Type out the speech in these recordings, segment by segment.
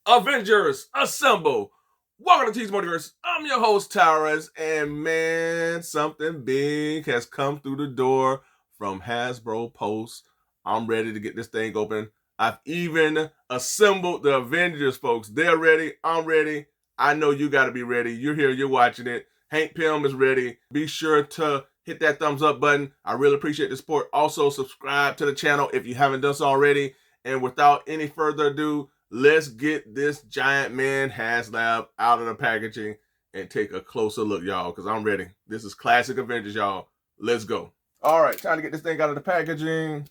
Avengers Assemble. Welcome to T's Multiverse. I'm your host, Tyrus, and man, something big has come through the door from Hasbro Post. I'm ready to get this thing open. I've even assembled the Avengers, folks. They're ready. I'm ready. I know you got to be ready. You're here. You're watching it. Hank Pym is ready. Be sure to hit that thumbs up button. I really appreciate the support. Also, subscribe to the channel if you haven't done so already. And without any further ado, let's get this giant man Haslab out of the packaging and take a closer look, y'all, because I'm ready. This is classic Avengers, y'all. Let's go. All right, time to get this thing out of the packaging.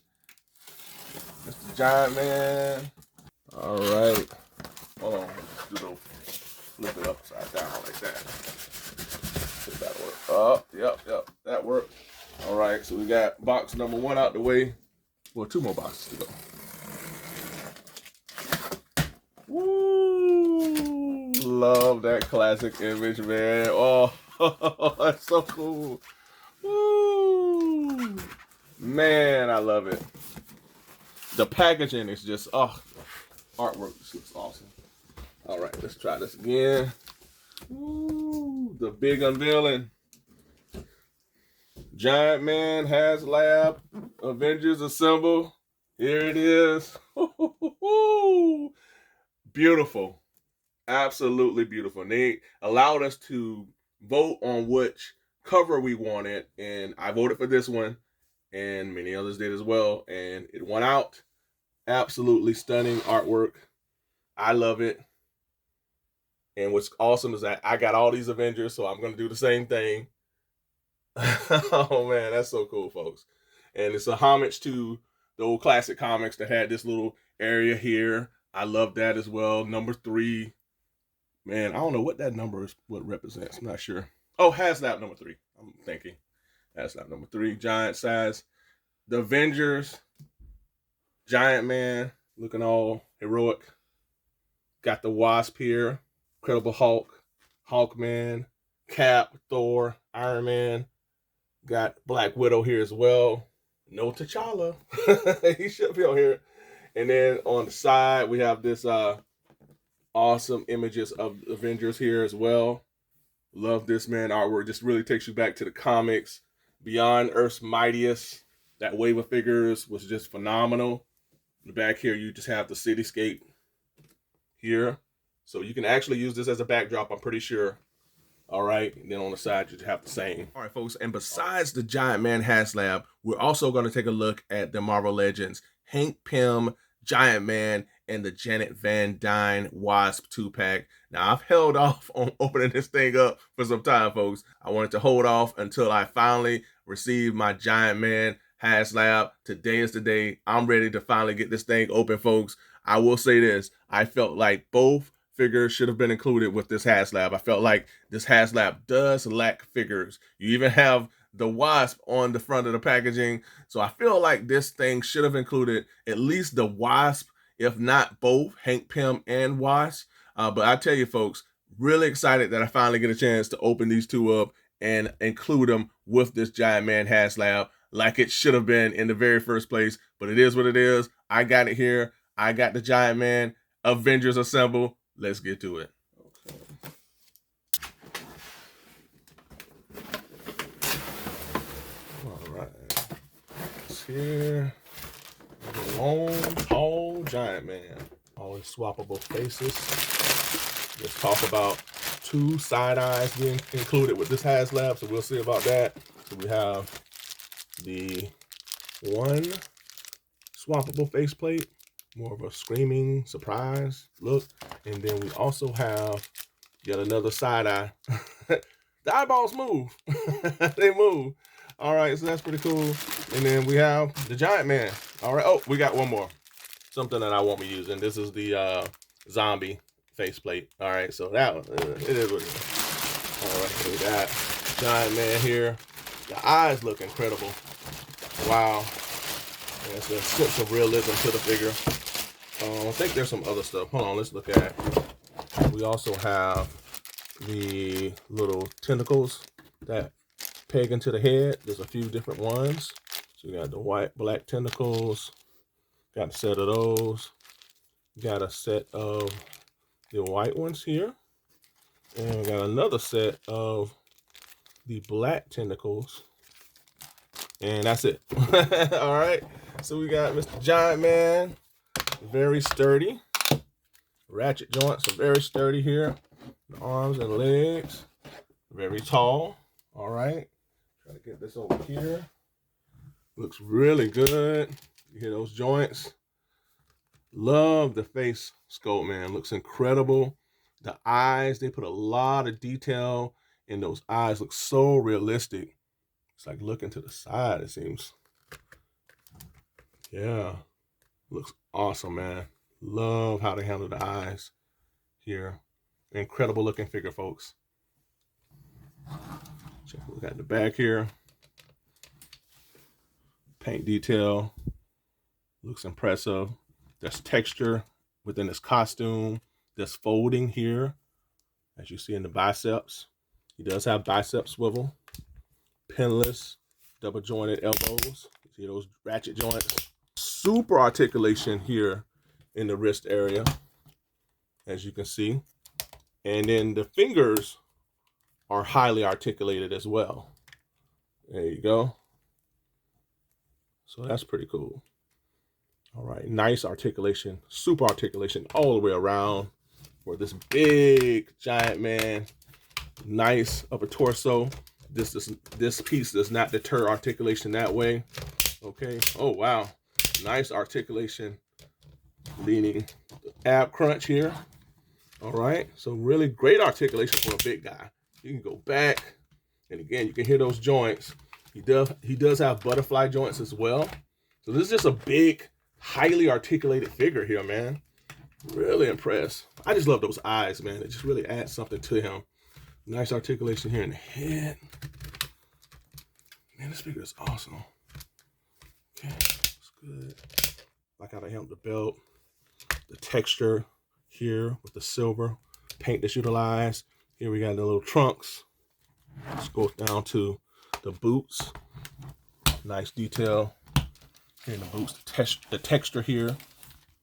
It's the giant man. All right. Hold on. Let's do the flip it upside down like that. If that work. Oh, yep. That worked. All right, so we got box number 1 out the way. Well, 2 more boxes to go. Woo! Love that classic image, man. Oh, that's so cool. Woo! Man, I love it. The packaging is just, artwork just looks awesome. All right, let's try this again. Woo! The big unveiling. Giant Man Haslab, Avengers Assemble. Here it is. Beautiful. Absolutely beautiful. And they allowed us to vote on which cover we wanted. And I voted for this one. And many others did as well. And it won out. Absolutely stunning artwork. I love it. And what's awesome is that I got all these Avengers, so I'm going to do the same thing. Oh, man, that's so cool, folks. And it's a homage to the old classic comics that had this little area here. I love that as well. Number 3. Man, I don't know what that number is, what it represents. I'm not sure. Oh, Haslab number 3. I'm thinking. Haslab number 3. Giant size. The Avengers. Giant Man. Looking all heroic. Got the Wasp here. Incredible Hulk. Hawkman. Cap. Thor. Iron Man. Got Black Widow here as well. No T'Challa. He should be on here. And then on the side, we have this awesome images of Avengers here as well. Love this, man. Artwork just really takes you back to the comics. Beyond Earth's Mightiest. That wave of figures was just phenomenal. In the back here, you just have the cityscape here. So you can actually use this as a backdrop, I'm pretty sure. All right, and then on the side, you have the same. All right, folks, and besides the Giant Man Haslab, we're also going to take a look at the Marvel Legends Hank Pym, Giant Man, and the Janet Van Dyne Wasp 2-pack. Now, I've held off on opening this thing up for some time, folks. I wanted to hold off until I finally received my Giant Man Haslab. Today is the day. I'm ready to finally get this thing open, folks. I will say this. I felt like both figures should have been included with this Haslab. I felt like this Haslab does lack figures. You even have the Wasp on the front of the packaging. So I feel like this thing should have included at least the Wasp, if not both, Hank Pym and Wasp. But I tell you, folks, really excited that I finally get a chance to open these two up and include them with this Giant Man Haslab like it should have been in the very first place. But it is what it is. I got it here. I got the Giant Man. Avengers Assemble. Let's get to it. Okay. All right. It's here. Long, tall Giant Man. Always swappable faces. Let's talk about 2 side eyes being included with this Haslab, so we'll see about that. So we have the 1 swappable faceplate. More of a screaming surprise look. And then we also have yet another side eye. The eyeballs move. They move. All right, so that's pretty cool. And then we have the Giant Man. All right. Oh, we got one more. Something that I won't be using. This is the zombie faceplate. All right, so that one, it is what it is. All right, so we got Giant Man here. The eyes look incredible. Wow. There's a sense of realism to the figure. I think there's some other stuff. Hold on, let's look at. We also have the little tentacles that peg into the head. There's a few different ones. So you got the white, black tentacles. Got a set of those. Got a set of the white ones here. And we got another set of the black tentacles. And that's it. All right. So we got Mr. Giant Man, very sturdy. Ratchet joints are very sturdy here. The arms and legs, very tall. All right. Try to get this over here. Looks really good. You hear those joints? Love the face sculpt, man. Looks incredible. The eyes, they put a lot of detail in those eyes. Look so realistic. It's like looking to the side, it seems. Yeah. Looks awesome, man. Love how they handle the eyes here. Incredible looking figure, folks. Check a look at the back here. Paint detail. Looks impressive. There's texture within this costume. There's folding here, as you see in the biceps. He does have bicep swivel. Pinless, double jointed elbows. You see those ratchet joints. Super articulation here in the wrist area, as you can see. And then the fingers are highly articulated as well. There you go. So that's pretty cool. All right, nice articulation, super articulation all the way around for this big giant man. Nice upper torso. This piece does not deter articulation that way. Okay. Oh wow, nice articulation, leaning ab crunch here. All right, so really great articulation for a big guy. You can go back, and again, you can hear those joints. He does have butterfly joints as well. So this is just a big, highly articulated figure here, man. Really impressed. I just love those eyes, man. It just really adds something to him. Nice articulation here in the head. Man, this figure is awesome. Okay, looks good. Like how they handle the belt, the texture here with the silver paint that's utilized. Here we got the little trunks. Let's go down to the boots. Nice detail here in the boots. The texture here,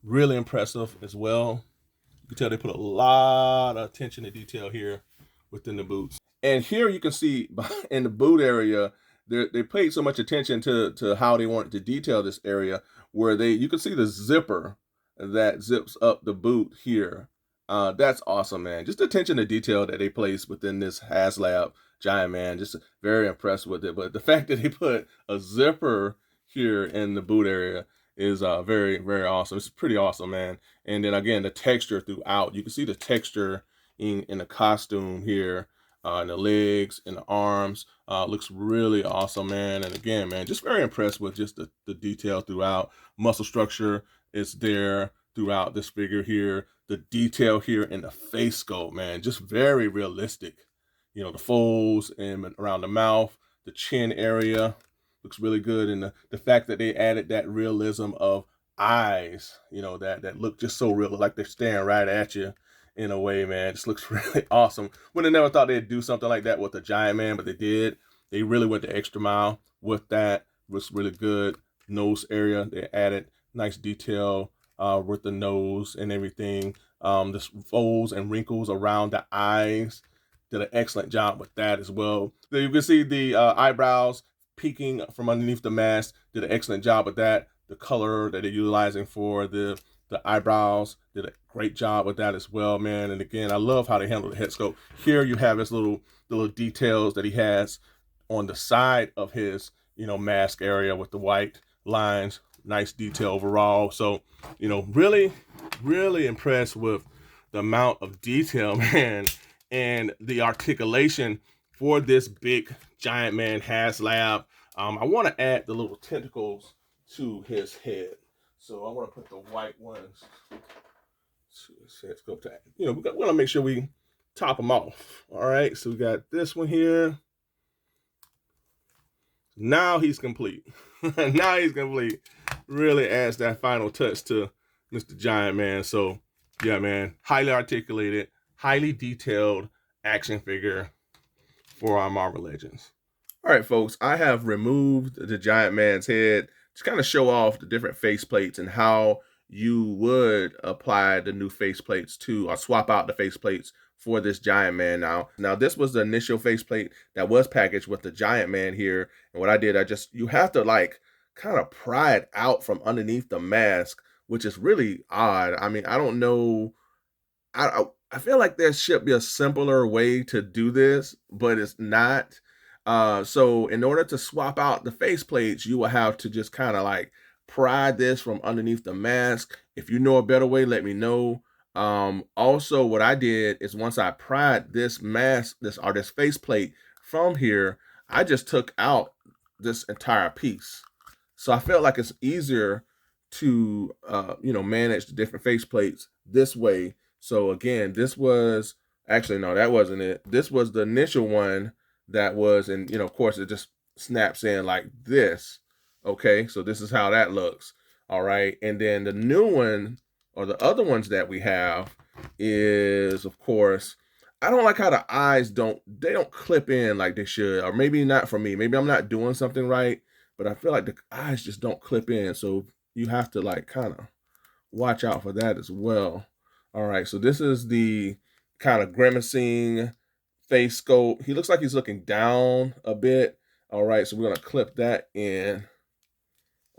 really impressive as well. You can tell they put a lot of attention to detail here within the boots. And here you can see in the boot area, they paid so much attention to how they wanted to detail this area, where you can see the zipper that zips up the boot here. That's awesome, man. Just the attention to detail that they placed within this Haslab giant man. Just very impressed with it. But the fact that they put a zipper here in the boot area is very, very awesome. It's pretty awesome, man. And then again, the texture throughout. You can see the texture in the costume here, in the legs, in the arms. Looks really awesome, man. And again, man, just very impressed with just the detail throughout. Muscle structure is there throughout this figure here. The detail here in the face sculpt, man, just very realistic. You know, the folds and around the mouth, the chin area looks really good. And the fact that they added that realism of eyes, you know, that look just so real, like they're staring right at you in a way, man. It just looks really awesome. Would have never thought they'd do something like that with the giant man, but they did. They really went the extra mile with that. It was really good. Nose area, they added nice detail with the nose and everything. The folds and wrinkles around the eyes, did an excellent job with that as well. So you can see the eyebrows peeking from underneath the mask, did an excellent job with that. The color that they're utilizing for the eyebrows, did a great job with that as well, man. And again, I love how they handle the head sculpt. Here you have his little details that he has on the side of his, you know, mask area with the white lines. Nice detail overall. So, you know, really, really impressed with the amount of detail, man, and the articulation for this big giant man Haslab. I want to add the little tentacles to his head. So I want to put the white ones to his head sculpt. You know, we want to make sure we top them off. All right, so we got this one here. Now he's complete. Now he's complete. Really adds that final touch to Mr. Giant Man. So yeah, man, highly articulated, highly detailed action figure for our Marvel Legends. All right, folks, I have removed the Giant Man's head to kind of show off the different face plates and how you would apply the new faceplates to, or swap out the faceplates for this Giant Man. Now this was the initial faceplate that was packaged with the Giant Man here. And what I did, you have to like kind of pry it out from underneath the mask, which is really odd. I mean, I don't know. I feel like there should be a simpler way to do this, but it's not. So in order to swap out the faceplates, you will have to just kind of like pry this from underneath the mask. If you know a better way, let me know. Also, what I did is once I pried this mask, this faceplate from here, I just took out this entire piece. So I felt like it's easier to manage the different faceplates this way. So again, this was actually, no, that wasn't it. This was the initial one that was, and of course it just snaps in like this. Okay, so this is how that looks. All right, and then the new one, or the other ones that we have, is, of course, I don't like how the eyes don't clip in like they should, or maybe not for me. Maybe I'm not doing something right, but I feel like the eyes just don't clip in. So you have to like kind of watch out for that as well. All right, so this is the kind of grimacing face sculpt. He looks like he's looking down a bit. All right, so we're gonna clip that in.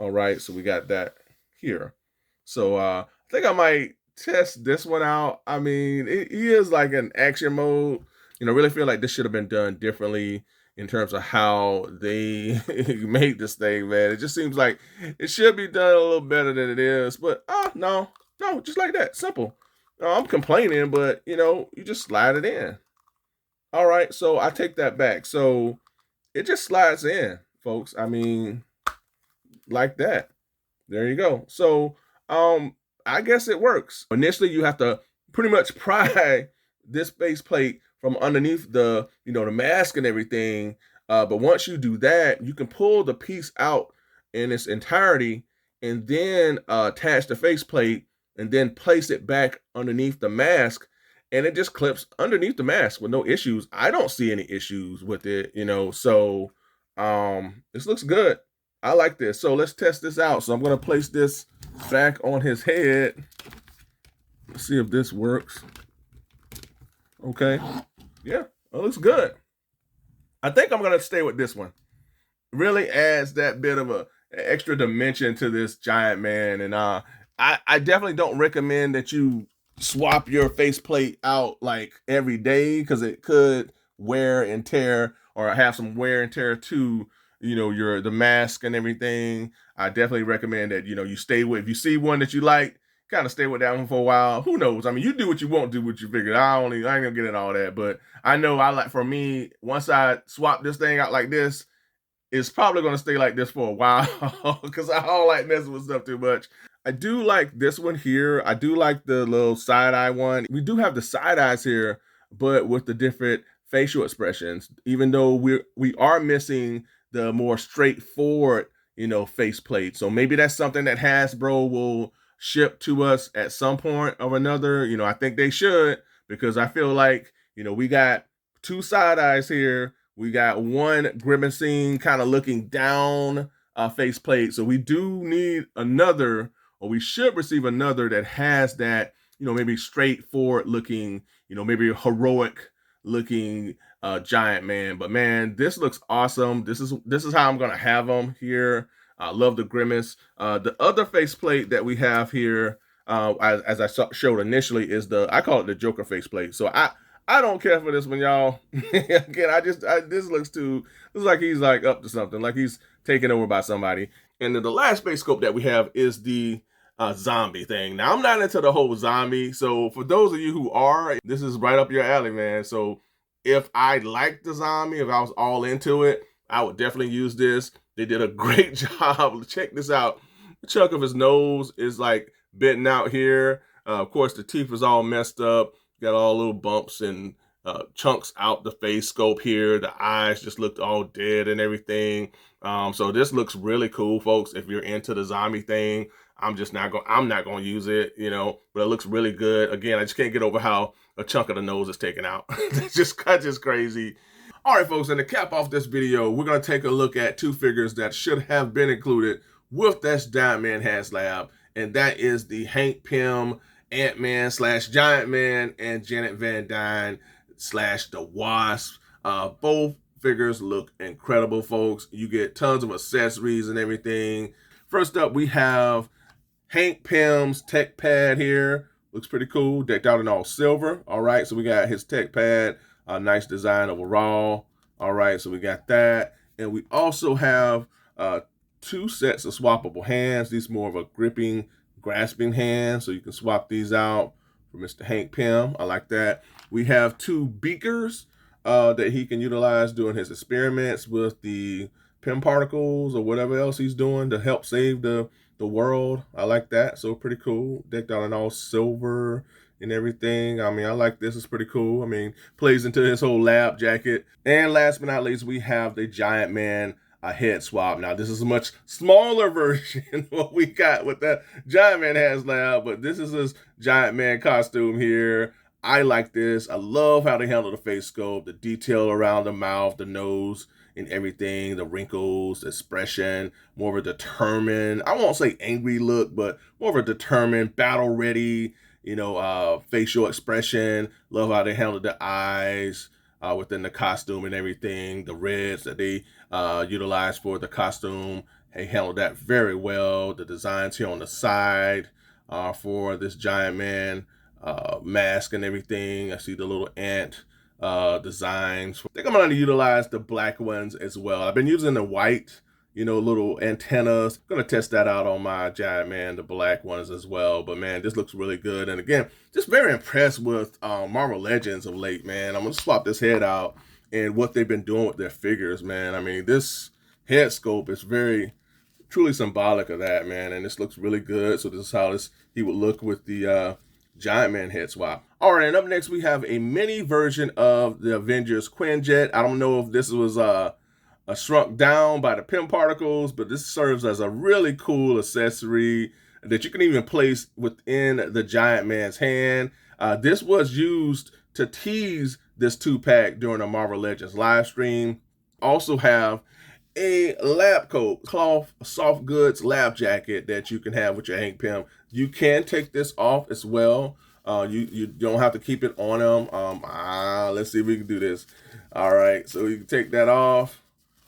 All right, so we got that here. So I think I might test this one out. I mean, he is like an action mode. I really feel like this should have been done differently in terms of how they made this thing, man. It just seems like it should be done a little better than it is. But no, just like that, simple. I'm complaining, but you just slide it in. All right, so I take that back. So it just slides in, folks. I mean, like that. There you go. So I guess it works. Initially, you have to pretty much pry this faceplate from underneath the the mask and everything. But once you do that, you can pull the piece out in its entirety and then attach the faceplate and then place it back underneath the mask, and it just clips underneath the mask with no issues. I don't see any issues with it, so this looks good. I like this. So let's test this out. So I'm going to place this back on his head. Let's see if this works. Okay. Yeah, it looks good. I think I'm going to stay with this one. Really adds that bit of an extra dimension to this Giant Man. And I definitely don't recommend that you swap your faceplate out like every day, because it could wear and tear, or have some wear and tear to the mask and everything. I definitely recommend that you stay with, if you see one that you like, kind of stay with that one for a while. Who knows? I mean, you do what you want, do what you figure. I ain't gonna get in all that, but I know for me, once I swap this thing out like this, it's probably gonna stay like this for a while because I don't like messing with stuff too much. I do like this one here. I do like the little side eye one. We do have the side eyes here, but with the different facial expressions, even though we are missing the more straightforward, faceplate. So maybe that's something that Hasbro will ship to us at some point or another. I think they should, because I feel like, we got two side eyes here. We got one grimacing, kind of looking down faceplate. So we do need another, or we should receive another that has that, maybe straightforward looking, maybe heroic looking Giant Man. But man, this looks awesome. This is how I'm gonna have them here. I love the grimace. The other faceplate that we have here, as I showed initially, is I call it the Joker faceplate. So I don't care for this one, y'all. Again, this looks like he's like up to something, like he's taken over by somebody. And then the last face sculpt that we have is the zombie thing. Now, I'm not into the whole zombie, so for those of you who are, this is right up your alley, man. So if I liked the zombie, if I was all into it, I would definitely use this. They did a great job. Check this out. The chunk of his nose is like bitten out here. Of course, the teeth is all messed up. Got all little bumps and chunks out the face scope here. The eyes just looked all dead and everything. So this looks really cool, folks. If you're into the zombie thing, I'm not going to use it, but it looks really good. Again, I just can't get over how a chunk of the nose is taken out. That's just crazy. All right, folks, and to cap off this video, we're going to take a look at two figures that should have been included with this Dyne Haslab. and that is the Hank Pym Ant-Man / Giant Man and Janet Van Dyne / the Wasp. Both figures look incredible, folks. You get tons of accessories and everything. First up, we have Hank Pym's tech pad here. Looks pretty cool, decked out in all silver. All right, so we got his tech pad, a nice design overall. All right, so we got that. And we also have 2 sets of swappable hands. These more of a gripping, grasping hand, so you can swap these out for Mr. Hank Pym. I like that. We have 2 beakers that he can utilize doing his experiments with the Pym particles or whatever else he's doing to help save the world. I like that. So pretty cool. Decked out in all silver and everything. I mean, I like this. It's pretty cool. I mean, plays into his whole lab jacket. And last but not least, we have the Giant Man head swap. Now, this is a much smaller version of what we got with that Giant Man Haslab, but this is his Giant Man costume here. I like this. I love how they handle the face sculpt, the detail around the mouth, the nose, and everything, the wrinkles, the expression, more of a determined, I won't say angry look, but more of a determined, battle ready, facial expression. Love how they handle the eyes within the costume and everything. The reds that they utilize for the costume, they handled that very well. The designs here on the side for this Giant Man mask and everything. I see the little ant designs. I think I'm going to utilize the black ones as well. I've been using the white, little antennas. I'm going to test that out on my Giant Man, the black ones as well. But man, this looks really good. And again, just very impressed with Marvel Legends of late, man. I'm going to swap this head out and what they've been doing with their figures, man. I mean, this head sculpt is very truly symbolic of that, man. And this looks really good. So this is how he would look with the Giant Man head swap. All right, and up next we have a mini version of the Avengers Quinjet. I don't know if this was shrunk down by the Pym particles, but this serves as a really cool accessory that you can even place within the Giant Man's hand. This was used to tease this 2-pack during a Marvel Legends live stream. Also have a lab coat, cloth, soft goods lab jacket that you can have with your Hank Pym. You can take this off as well. You don't have to keep it on him. Let's see if we can do this. All right, so you can take that off.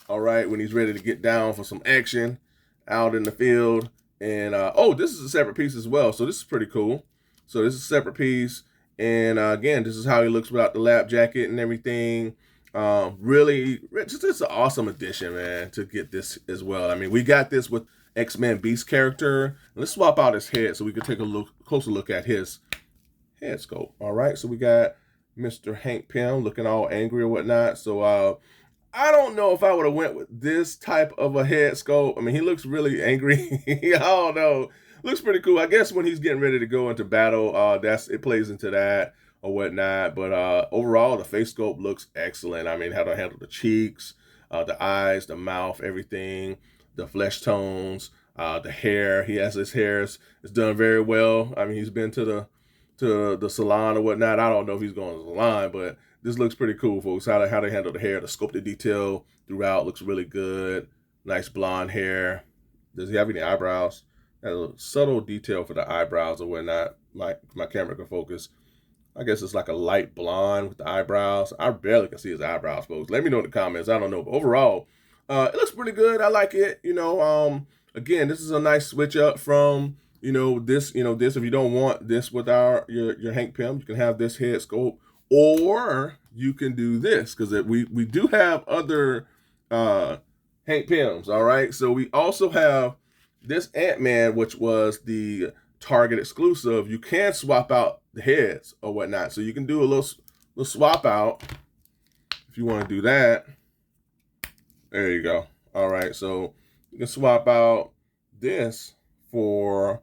All right, when he's ready to get down for some action out in the field. And oh, this is a separate piece as well. So this is pretty cool. So this is a separate piece. And again, this is how he looks without the lab jacket and everything. Really, it's an awesome addition, man, to get this as well. I mean, we got this with X-Men Beast character. Let's swap out his head so we can take a closer look at his head sculpt. All right, so we got Mr. Hank Pym looking all angry or whatnot. So I don't know if I would have went with this type of a head sculpt. I mean, he looks really angry. I don't know. Looks pretty cool. I guess when he's getting ready to go into battle, it plays into that or whatnot. But overall, the face sculpt looks excellent. I mean, how to handle the cheeks, the eyes, the mouth, everything, the flesh tones, the hair. He has his hair is done very well. I mean, he's been to the salon or whatnot. I don't know if he's going to the salon, but this looks pretty cool, folks. How they handle the hair, the sculpted detail throughout looks really good. Nice blonde hair. Does he have any eyebrows? Has a subtle detail for the eyebrows or whatnot. My camera can focus. I guess it's like a light blonde with the eyebrows. I barely can see his eyebrows, folks. Let me know in the comments. I don't know, but overall, it looks pretty good. I like it. Again, this is a nice switch up from this. If you don't want this with your Hank Pym, you can have this head sculpt, or you can do this because we do have other Hank Pyms. All right, so we also have this Ant-Man, which was the Target exclusive. You can swap out the heads or whatnot, so you can do a little swap out if you want to do that. There you go. All right, so you can swap out this for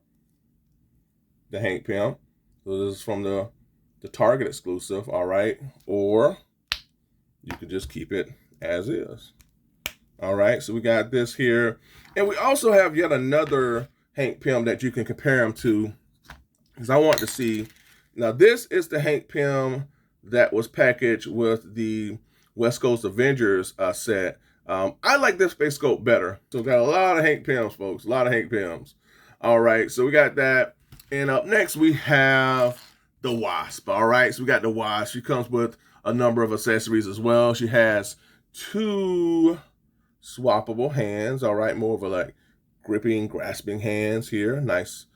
the Hank Pym. So this is from the Target exclusive, all right? Or you can just keep it as is. All right, so we got this here. And we also have yet another Hank Pym that you can compare him to, because I want to see. Now, this is the Hank Pym that was packaged with the West Coast Avengers set. I like this face sculpt better. So we got a lot of Hank Pyms, folks, a lot of Hank Pyms. All right, so we got that. And up next, we have the Wasp. All right, so we got the Wasp. She comes with a number of accessories as well. She has 2 swappable hands. All right, more of a like gripping, grasping hands here. Nice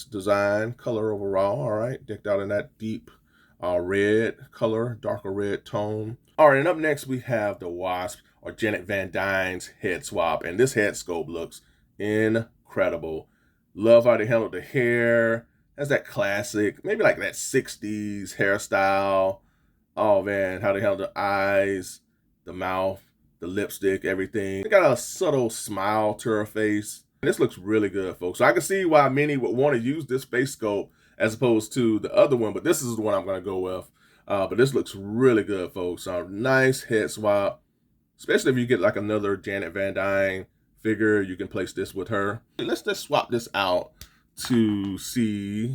design, color overall. All right, decked out in that deep red color, darker red tone. All right, and up next we have the Wasp, or Janet Van Dyne's head swap. And this head sculpt looks incredible. Love how they handled the hair. Has that classic, maybe like that 60s hairstyle. Oh man, how they handled the eyes, the mouth, the lipstick, everything. They got a subtle smile to her face. This looks really good, folks. So I can see why many would want to use this face sculpt as opposed to the other one, but this is the one I'm going to go with. But this looks really good, folks. Nice head swap, especially if you get like another Janet Van Dyne figure, you can place this with her. Let's just swap this out to see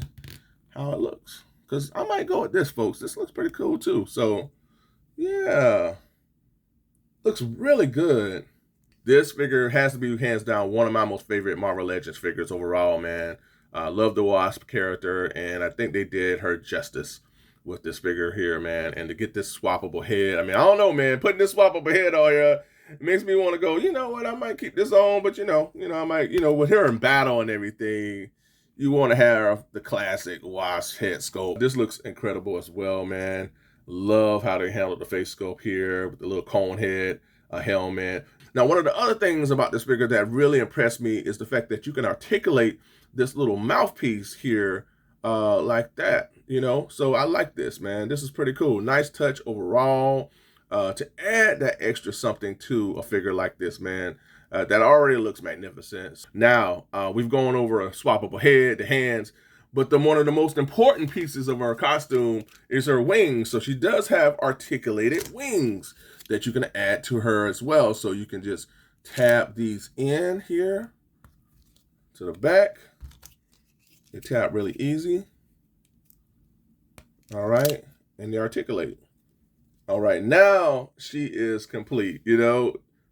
how it looks, because I might go with this, folks. This looks pretty cool too. So yeah, looks really good. This figure has to be hands down one of my most favorite Marvel Legends figures overall, man. I love the Wasp character, and I think they did her justice with this figure here, man. And to get this swappable head, I mean, I don't know, man. Putting this swappable head on here, it makes me want to go, you know what, I might keep this on, but you know, I might, with her in battle and everything, you want to have the classic Wasp head sculpt. This looks incredible as well, man. Love how they handled the face sculpt here with the little cone head, a helmet. Now, one of the other things about this figure that really impressed me is the fact that you can articulate this little mouthpiece here like that, So I like this, man. This is pretty cool. Nice touch overall. To add that extra something to a figure like this, man, that already looks magnificent. Now, we've gone over a swappable head, the hands, but one of the most important pieces of her costume is her wings. So she does have articulated wings that you can add to her as well. So you can just tap these in here to the back. They tap really easy. All right, and they articulate. All right, now she is complete,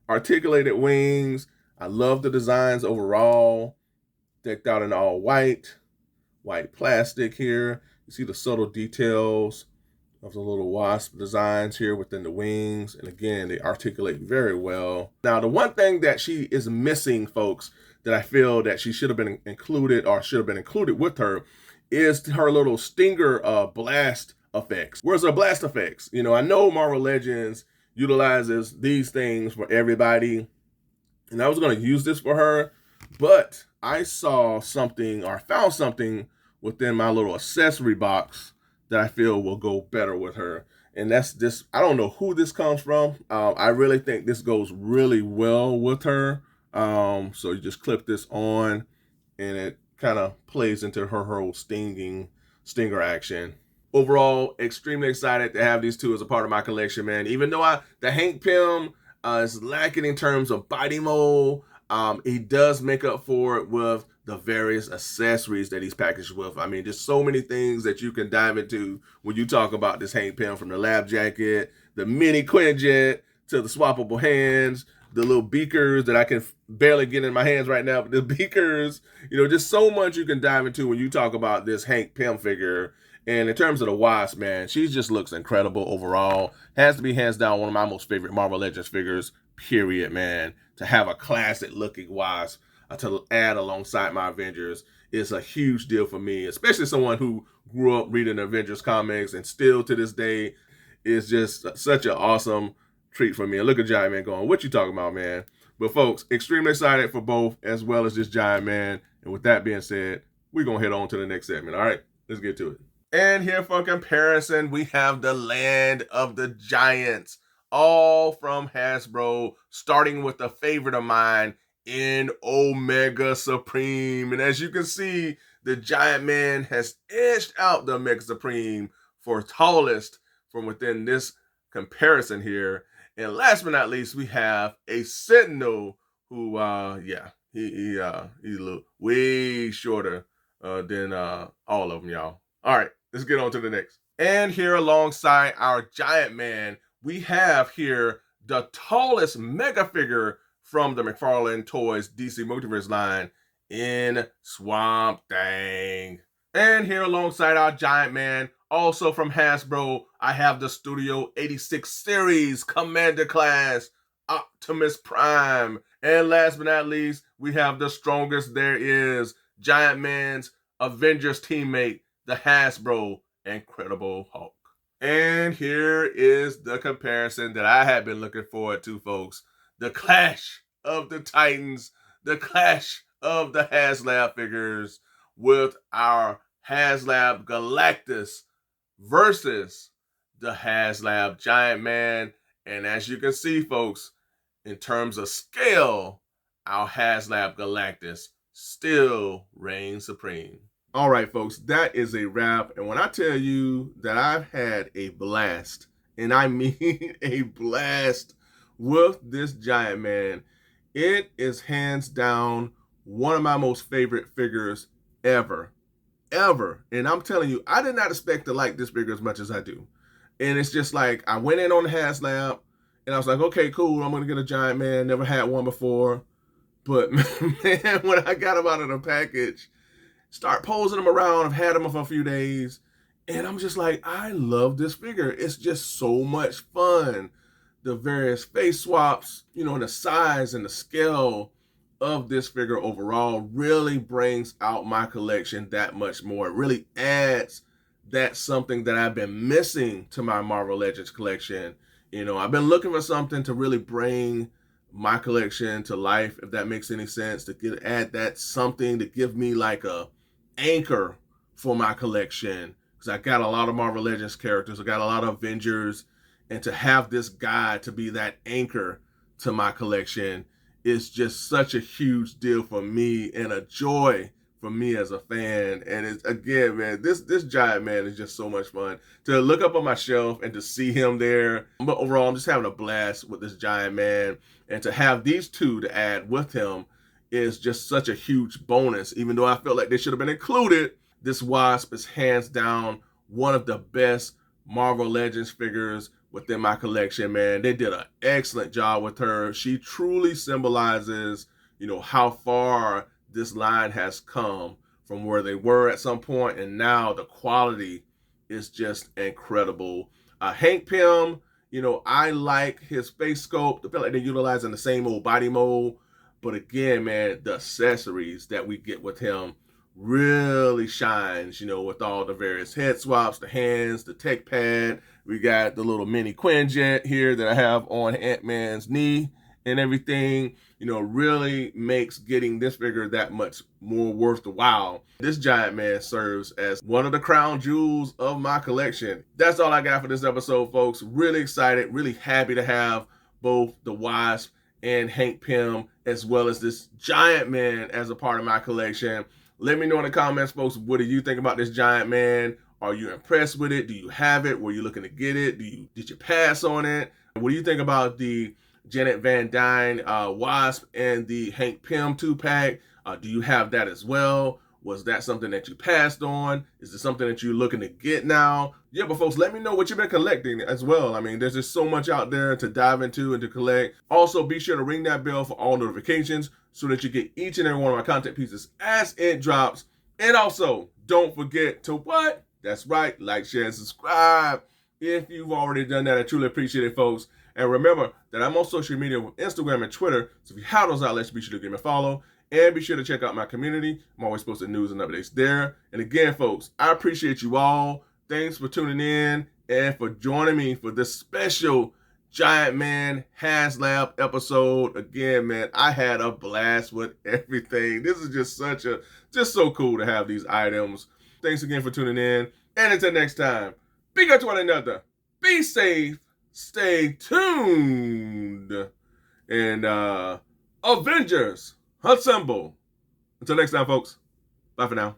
articulated wings. I love the designs overall. Decked out in all white plastic here. You see the subtle details of the little wasp designs here within the wings. And again, they articulate very well. Now, the one thing that she is missing, folks, that I feel that she should have been included with her is her little stinger blast effects. Where's her blast effects? I know Marvel Legends utilizes these things for everybody, and I was going to use this for her, but I saw something or found something within my little accessory box that I feel will go better with her. And that's this. I don't know who this comes from. I really think this goes really well with her. So you just clip this on, and it kind of plays into her whole stinger action. Overall, extremely excited to have these two as a part of my collection, man. Even though the Hank Pym is lacking in terms of body mold, he does make up for it with the various accessories that he's packaged with. I mean, just so many things that you can dive into when you talk about this Hank Pym, from the lab jacket, the mini Quinjet, to the swappable hands, the little beakers that I can barely get in my hands right now, but the beakers, just so much you can dive into when you talk about this Hank Pym figure. And in terms of the Wasp, man, she just looks incredible overall. Has to be hands down one of my most favorite Marvel Legends figures, period, man. To have a classic looking Wasp to add alongside my Avengers is a huge deal for me, especially someone who grew up reading Avengers comics and still to this day is just such an awesome treat for me. And look at Giant Man going, what you talking about, man? But folks, extremely excited for both as well as this Giant Man. And with that being said, we're going to head on to the next segment. All right, let's get to it. And here for comparison, we have the Land of the Giants, all from Hasbro, starting with a favorite of mine in Omega Supreme. And as you can see, the Giant Man has edged out the Omega Supreme for tallest from within this comparison here. And last but not least, we have a Sentinel who, he's a little way shorter than all of them, y'all. All right, let's get on to the next. And here alongside our Giant Man, we have here the tallest mega figure from the McFarlane Toys DC Multiverse line in Swamp Thing. And here alongside our Giant Man, also from Hasbro, I have the Studio 86 series Commander Class Optimus Prime. And last but not least, we have the strongest there is, Giant Man's Avengers teammate, the Hasbro Incredible Hulk. And here is the comparison that I have been looking forward to, folks. The clash of the Titans, the clash of the Haslab figures with our Haslab Galactus versus the Haslab Giant Man. And as you can see, folks, in terms of scale, our Haslab Galactus still reigns supreme. All right, folks, that is a wrap. And when I tell you that I've had a blast, and I mean a blast with this Giant Man, it is hands down one of my most favorite figures ever. And I'm telling you, I did not expect to like this figure as much as I do. And it's just like, I went in on the Haslab, and I was like, okay, cool, I'm going to get a Giant Man. Never had one before. But, man, when I got him out of the package, start posing them around. I've had them for a few days, and I'm just like, I love this figure. It's just so much fun. The various face swaps, you know, and the size and the scale of this figure overall really brings out my collection that much more. It really adds that something that I've been missing to my Marvel Legends collection. You know, I've been looking for something to really bring my collection to life, if that makes any sense, to add that something to give me like a anchor for my collection, because I got a lot of Marvel Legends characters, I got a lot of Avengers, and to have this guy to be that anchor to my collection is just such a huge deal for me and a joy for me as a fan. And it's, again, man, this Giant Man is just so much fun to look up on my shelf and to see him there. But overall, I'm just having a blast with this Giant Man, and to have these two to add with him is just such a huge bonus. Even though I felt like they should have been included, this Wasp is hands down one of the best Marvel Legends figures within my collection, man. They did an excellent job with her. She truly symbolizes, you know, how far this line has come from where they were at some point, and now the quality is just incredible. Hank Pym, you know, I like his face sculpt. I feel like they're utilizing the same old body mold. But again, man, the accessories that we get with him really shines, you know, with all the various head swaps, the hands, the tech pad. We got the little mini Quinjet here that I have on Ant-Man's knee and everything. You know, really makes getting this figure that much more worth the while. This Giant Man serves as one of the crown jewels of my collection. That's all I got for this episode, folks. Really excited, really happy to have both the Wasp and Hank Pym, as well as this Giant Man as a part of my collection. Let me know in the comments, folks, what do you think about this Giant Man? Are you impressed with it? Do you have it? Were you looking to get it? Did you pass on it? What do you think about the Janet Van Dyne Wasp and the Hank Pym 2-pack? Do you have that as well? Was that something that you passed on? Is it something that you're looking to get now? Yeah, but folks, let me know what you've been collecting as well. I mean, there's just so much out there to dive into and to collect. Also, be sure to ring that bell for all notifications so that you get each and every one of my content pieces as it drops. And also, don't forget to what? That's right, like, share, and subscribe. If you've already done that, I truly appreciate it, folks. And remember that I'm on social media with Instagram and Twitter, so if you have those outlets, be sure to give me a follow. And be sure to check out my community. I'm always posting news and updates there. And again, folks, I appreciate you all. Thanks for tuning in and for joining me for this special Giant Man Haslab episode. Again, man, I had a blast with everything. This is just so cool to have these items. Thanks again for tuning in. And until next time, be good to one another. Be safe. Stay tuned. And Avengers Assemble. Until next time, folks. Bye for now.